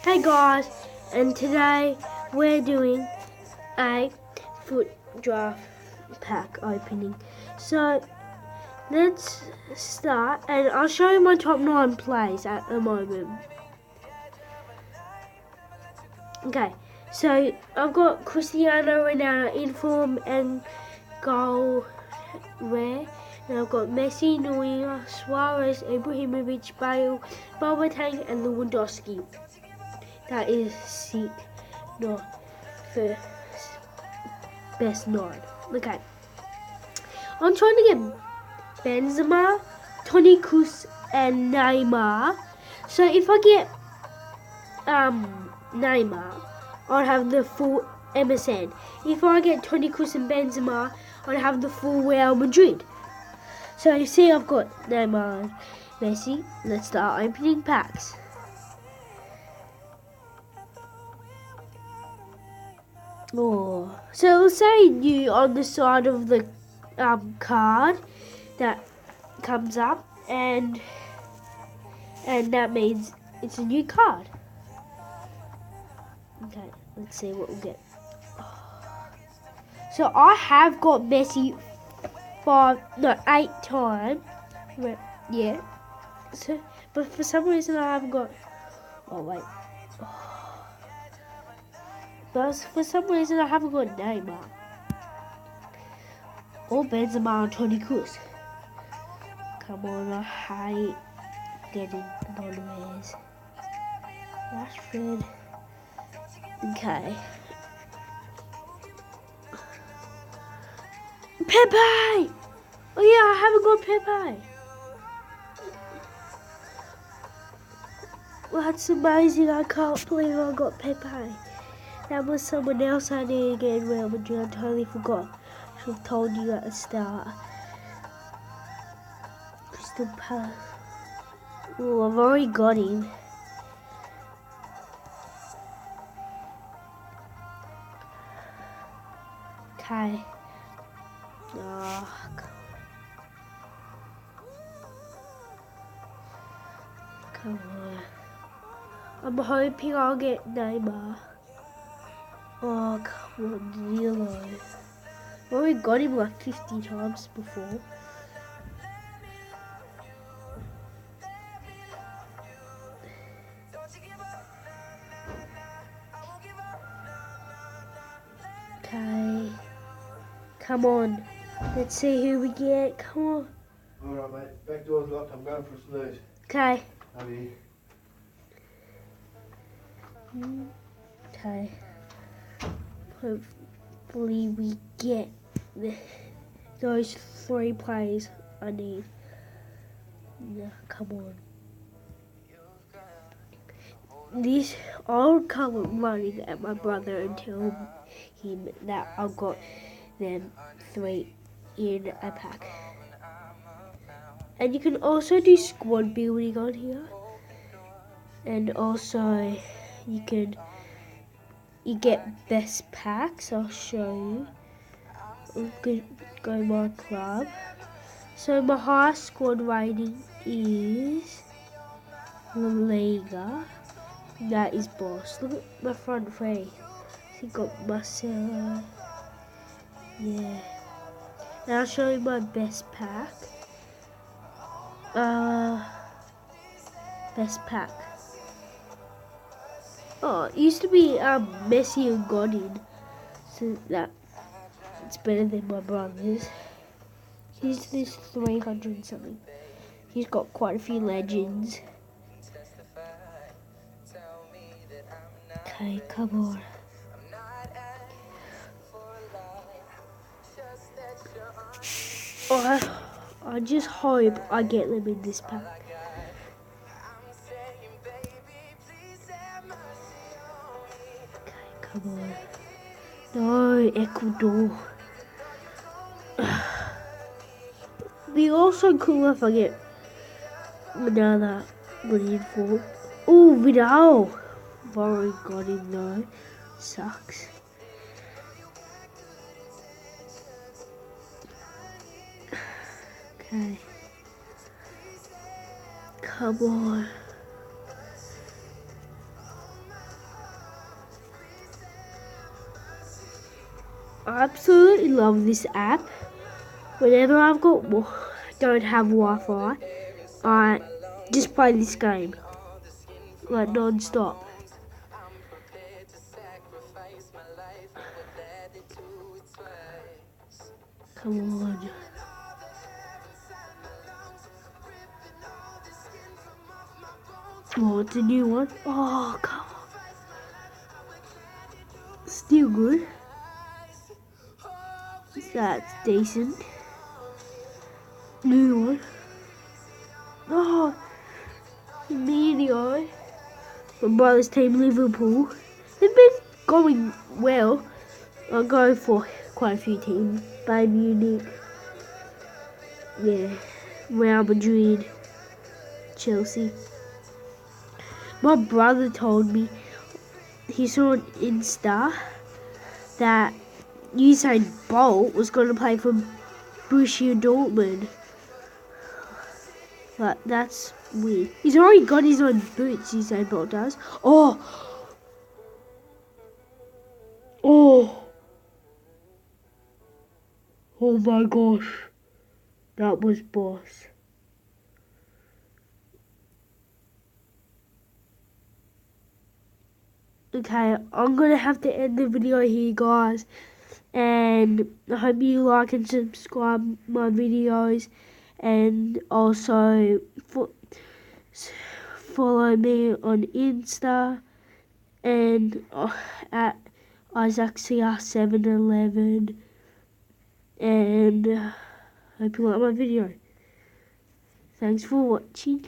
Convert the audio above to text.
Hey guys, and today we're doing a foot draft pack opening. So let's start, and I'll show you my top 9 plays at the moment. Okay, so I've got Cristiano Ronaldo in form and goal rare. And I've got Messi, Neuer, Suarez, Ibrahimovic, Bale, Boateng and Lewandowski. That is sick. Not for best 9. Okay. I'm trying to get Benzema, Toni Kroos and Neymar. So if I get Neymar, I'll have the full MSN. If I get Toni Kroos and Benzema, I'll have the full Real Madrid. So you see I've got Neymar and Messi. Let's start opening packs. Oh, so it'll say new on the side of the card that comes up, and that means it's a new card. Okay, let's see what we'll get. So I have got Messi 8 times. Yeah. So, but for some reason I haven't got. Oh wait. But for some reason I haven't got Neymar or Benzema or Toni Kroos. Come on, I hate getting non-rares. Rashford. Okay. Pepe! Oh yeah, I haven't got Pepe. Well, that's amazing. I can't believe I got Pepe. That was someone else I needed to get in Real Madrid. I totally forgot. I should have told you at the start. Crystal Palace. Oh, I've already got him. Okay. Oh, come on. I'm hoping I'll get Neymar. Oh, come on, Zero. I've already got him like 50 times before. Okay. Come on. Let's see who we get. Come on. Alright, mate. Back door's locked. I'm going for a snooze. Okay. Love you. Okay. Hopefully we get those 3 plays I need. Yeah, come on. I'll come running at my brother and tell him that I've got them 3 in a pack. And you can also do squad building on here. And also you get best packs. I'll show you. Go my club. So my highest squad rating is La Liga. That is boss. Look at my front 3. So you got Marcelo. Yeah. Now I'll show you my best pack. Best pack. Oh, it used to be Messi and Godin, so it's better than my brother's. Here's this 300 something. He's got quite a few legends. Okay, come on. Oh, I just hope I get them in this pack. Come on. No, Ecuador. Be also cool if I get another brilliant form. Oh, Vidal. I've already got him though. Sucks. Okay. Come on. I absolutely love this app. Whenever don't have Wi-Fi, I just play this game like non-stop. Come on. Oh, it's a new one. Oh, come on. Still good. That's decent. New one. Oh, Medio. My brother's team, Liverpool. They've been going well. I'll go for quite a few teams. Bayern Munich. Yeah. Real Madrid. Chelsea. My brother told me he saw on Insta that Usain Bolt was going to play for Borussia Dortmund. But that's weird. He's already got his own boots, Usain Bolt does. Oh! Oh my gosh. That was boss. Okay, I'm going to have to end the video here, guys. And I hope you like and subscribe my videos. And also follow me on Insta and at IsaacCR711. And hope you like my video. Thanks for watching.